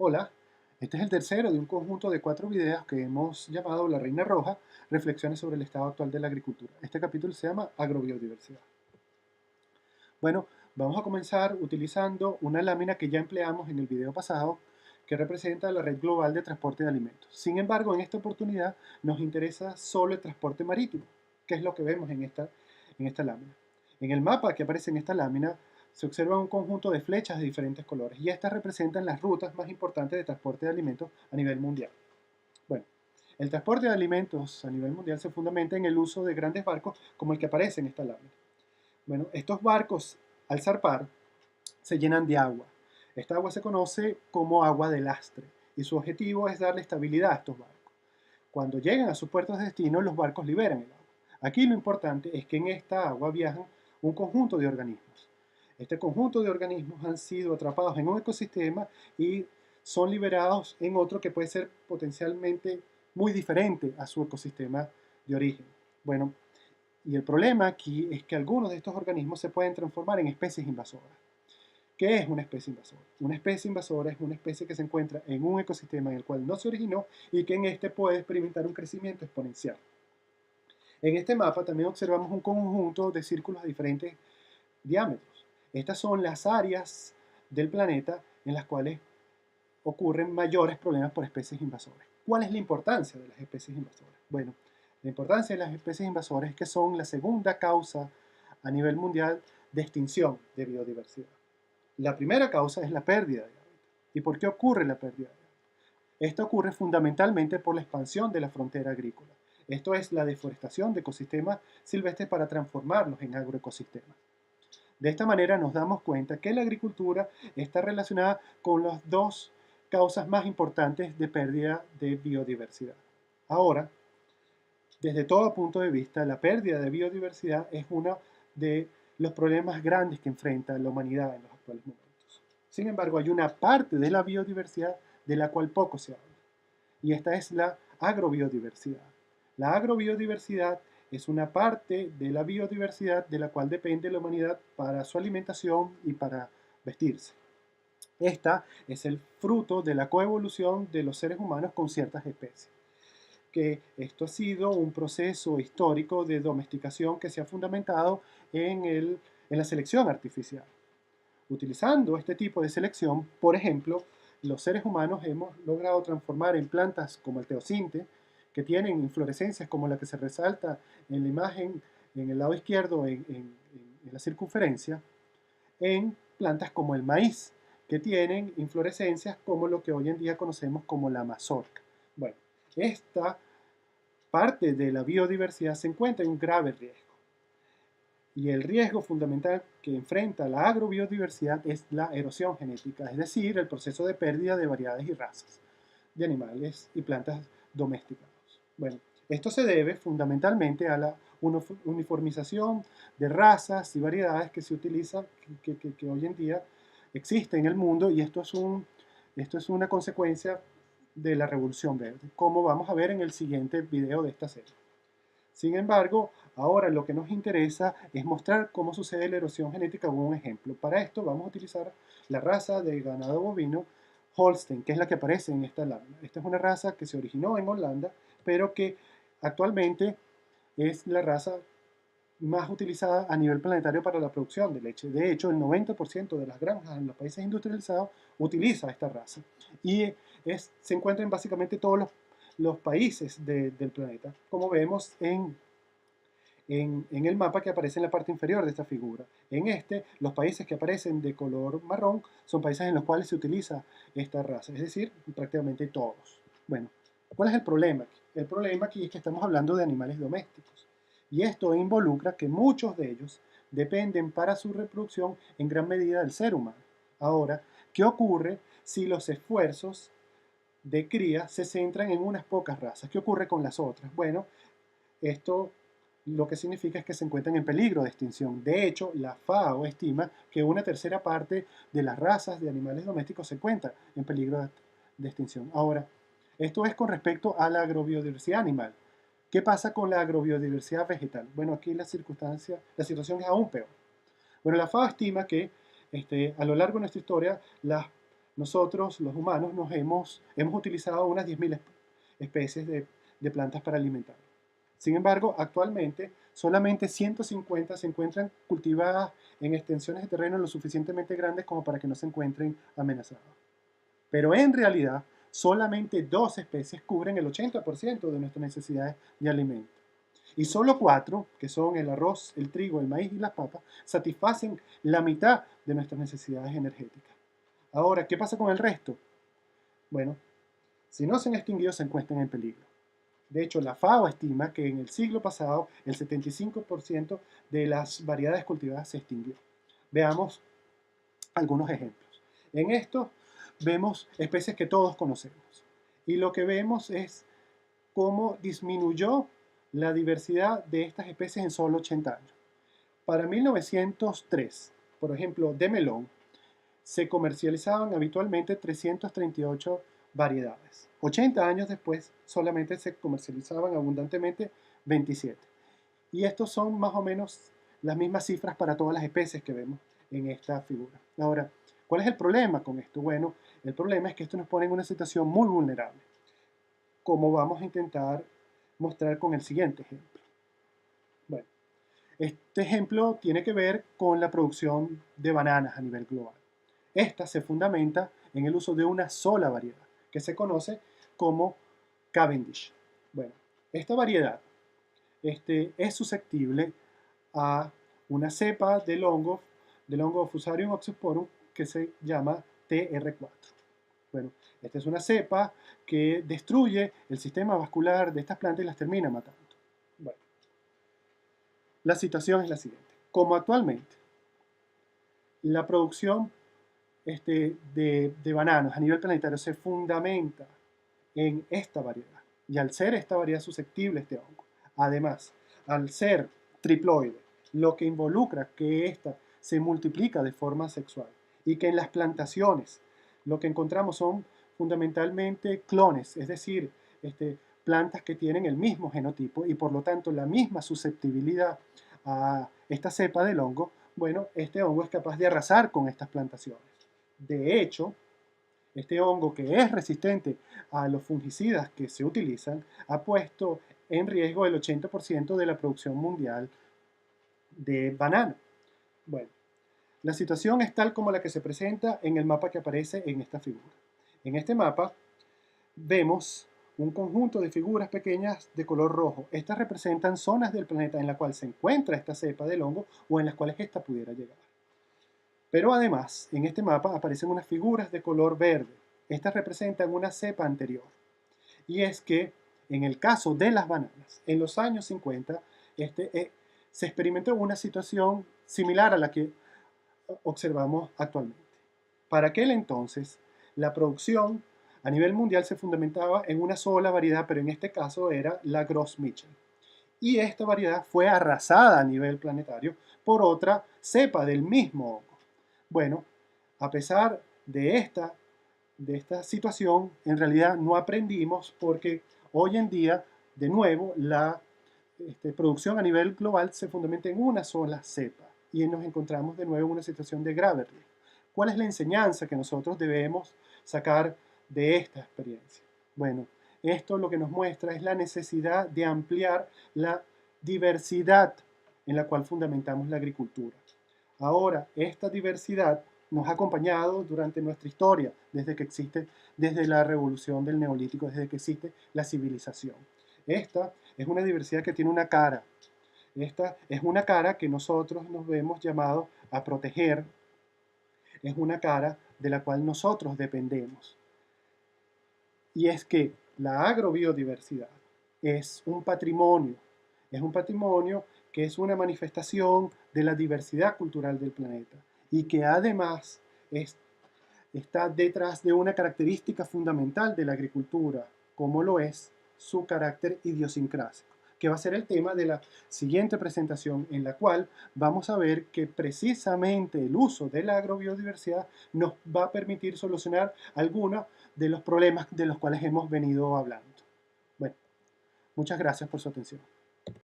Hola, este es el tercero de un conjunto de 4 videos que hemos llamado La Reina Roja, reflexiones sobre el estado actual de la agricultura. Este capítulo se llama Agrobiodiversidad. Bueno, vamos a comenzar utilizando una lámina que ya empleamos en el video pasado, que representa la red global de transporte de alimentos. Sin embargo, en esta oportunidad nos interesa solo el transporte marítimo, que es lo que vemos en esta lámina. En el mapa que aparece en esta lámina se observa un conjunto de flechas de diferentes colores y estas representan las rutas más importantes de transporte de alimentos a nivel mundial. Bueno, el transporte de alimentos a nivel mundial se fundamenta en el uso de grandes barcos como el que aparece en esta lámina. Bueno, estos barcos al zarpar se llenan de agua. Esta agua se conoce como agua de lastre y su objetivo es darle estabilidad a estos barcos. Cuando llegan a sus puertos de destino, los barcos liberan el agua. Aquí lo importante es que en esta agua viajan un conjunto de organismos. Este conjunto de organismos han sido atrapados en un ecosistema y son liberados en otro que puede ser potencialmente muy diferente a su ecosistema de origen. Bueno, y el problema aquí es que algunos de estos organismos se pueden transformar en especies invasoras. ¿Qué es una especie invasora? Una especie invasora es una especie que se encuentra en un ecosistema en el cual no se originó y que en este puede experimentar un crecimiento exponencial. En este mapa también observamos un conjunto de círculos de diferentes diámetros. Estas son las áreas del planeta en las cuales ocurren mayores problemas por especies invasoras. ¿Cuál es la importancia de las especies invasoras? Bueno, la importancia de las especies invasoras es que son la segunda causa a nivel mundial de extinción de biodiversidad. La primera causa es la pérdida de hábitat. ¿Y por qué ocurre la pérdida de hábitat? Esto ocurre fundamentalmente por la expansión de la frontera agrícola. Esto es la deforestación de ecosistemas silvestres para transformarlos en agroecosistemas. De esta manera nos damos cuenta que la agricultura está relacionada con las dos causas más importantes de pérdida de biodiversidad. Ahora, desde todo punto de vista, la pérdida de biodiversidad es uno de los problemas grandes que enfrenta la humanidad en los actuales momentos. Sin embargo, hay una parte de la biodiversidad de la cual poco se habla, y esta es la agrobiodiversidad. La agrobiodiversidad es una parte de la biodiversidad de la cual depende la humanidad para su alimentación y para vestirse. Esta es el fruto de la coevolución de los seres humanos con ciertas especies, que esto ha sido un proceso histórico de domesticación que se ha fundamentado en la selección artificial. Utilizando este tipo de selección, por ejemplo, los seres humanos hemos logrado transformar en plantas como el teosinte, que tienen inflorescencias como la que se resalta en la imagen en el lado izquierdo en la circunferencia, en plantas como el maíz, que tienen inflorescencias como lo que hoy en día conocemos como la mazorca. Bueno, esta parte de la biodiversidad se encuentra en un grave riesgo. Y el riesgo fundamental que enfrenta la agrobiodiversidad es la erosión genética, es decir, el proceso de pérdida de variedades y razas de animales y plantas domesticados. Bueno, esto se debe fundamentalmente a la uniformización de razas y variedades que se utilizan, que hoy en día existe en el mundo, y esto es una consecuencia de la revolución verde, como vamos a ver en el siguiente video de esta serie. Sin embargo, ahora lo que nos interesa es mostrar cómo sucede la erosión genética con un ejemplo. Para esto vamos a utilizar la raza de ganado bovino Holstein, que es la que aparece en esta lámina. Esta es una raza que se originó en Holanda, pero que actualmente es la raza más utilizada a nivel planetario para la producción de leche. De hecho, el 90% de las granjas en los países industrializados utiliza esta raza. Y se encuentra en básicamente todos los países del planeta, como vemos en el mapa que aparece en la parte inferior de esta figura. En este, los países que aparecen de color marrón son países en los cuales se utiliza esta raza, es decir, prácticamente todos. Bueno, ¿cuál es el problema aquí? El problema aquí es que estamos hablando de animales domésticos. Y esto involucra que muchos de ellos dependen para su reproducción en gran medida del ser humano. Ahora, ¿qué ocurre si los esfuerzos de cría se centran en unas pocas razas? ¿Qué ocurre con las otras? Bueno, esto lo que significa es que se encuentran en peligro de extinción. De hecho, la FAO estima que una tercera parte de las razas de animales domésticos se encuentran en peligro de extinción. Ahora, esto es con respecto a la agrobiodiversidad animal. ¿Qué pasa con la agrobiodiversidad vegetal? Bueno, aquí la situación es aún peor. Bueno, la FAO estima que a lo largo de nuestra historia, las nosotros, los humanos, hemos utilizado unas 10.000 especies de plantas para alimentar. Sin embargo, actualmente solamente 150 se encuentran cultivadas en extensiones de terreno lo suficientemente grandes como para que no se encuentren amenazadas. Pero en realidad, solamente 2 especies cubren el 80% de nuestras necesidades de alimento. Y solo 4, que son el arroz, el trigo, el maíz y las papas, satisfacen la mitad de nuestras necesidades energéticas. Ahora, ¿qué pasa con el resto? Bueno, si no se han extinguido, se encuentran en peligro. De hecho, la FAO estima que en el siglo pasado el 75% de las variedades cultivadas se extinguió. Veamos algunos ejemplos. En esto vemos especies que todos conocemos. Y lo que vemos es cómo disminuyó la diversidad de estas especies en solo 80 años. Para 1903, por ejemplo, de melón, se comercializaban habitualmente 338 variedades. 80 años después, solamente se comercializaban abundantemente 27. Y estos son más o menos las mismas cifras para todas las especies que vemos en esta figura. Ahora, ¿cuál es el problema con esto? Bueno, el problema es que esto nos pone en una situación muy vulnerable, como vamos a intentar mostrar con el siguiente ejemplo. Bueno, este ejemplo tiene que ver con la producción de bananas a nivel global. Esta se fundamenta en el uso de una sola variedad, que se conoce como Cavendish. Bueno, esta variedad es susceptible a una cepa del hongo Fusarium obscurum que se llama TR4. Bueno, esta es una cepa que destruye el sistema vascular de estas plantas y las termina matando. Bueno, la situación es la siguiente. Como actualmente la producción de bananos a nivel planetario se fundamenta en esta variedad, y al ser esta variedad susceptible a este hongo, además, al ser triploide, lo que involucra que ésta se multiplica de forma sexual y que en las plantaciones lo que encontramos son fundamentalmente clones, es decir, plantas que tienen el mismo genotipo y por lo tanto la misma susceptibilidad a esta cepa del hongo. Bueno, este hongo es capaz de arrasar con estas plantaciones. De hecho, este hongo, que es resistente a los fungicidas que se utilizan, ha puesto en riesgo el 80% de la producción mundial de banano. Bueno, la situación es tal como la que se presenta en el mapa que aparece en esta figura. En este mapa vemos un conjunto de figuras pequeñas de color rojo. Estas representan zonas del planeta en la cual se encuentra esta cepa del hongo o en las cuales esta pudiera llegar. Pero además, en este mapa aparecen unas figuras de color verde. Estas representan una cepa anterior. Y es que, en el caso de las bananas, en los años 50, se experimentó una situación similar a la que observamos actualmente. Para aquel entonces, la producción a nivel mundial se fundamentaba en una sola variedad, pero en este caso era la Gros Michel. Y esta variedad fue arrasada a nivel planetario por otra cepa del mismo hongo. Bueno, a pesar de esta situación, en realidad no aprendimos porque hoy en día, de nuevo, la producción a nivel global se fundamenta en una sola cepa y nos encontramos de nuevo en una situación de grave riesgo. ¿Cuál es la enseñanza que nosotros debemos sacar de esta experiencia? Bueno, esto lo que nos muestra es la necesidad de ampliar la diversidad en la cual fundamentamos la agricultura. Ahora, esta diversidad nos ha acompañado durante nuestra historia, desde la revolución del Neolítico, desde que existe la civilización. Esta es una diversidad que tiene una cara. Esta es una cara que nosotros nos vemos llamados a proteger. Es una cara de la cual nosotros dependemos. Y es que la agrobiodiversidad es un patrimonio que es una manifestación de la diversidad cultural del planeta y que además está detrás de una característica fundamental de la agricultura, como lo es su carácter idiosincrásico, que va a ser el tema de la siguiente presentación, en la cual vamos a ver que precisamente el uso de la agrobiodiversidad nos va a permitir solucionar algunos de los problemas de los cuales hemos venido hablando. Bueno, muchas gracias por su atención.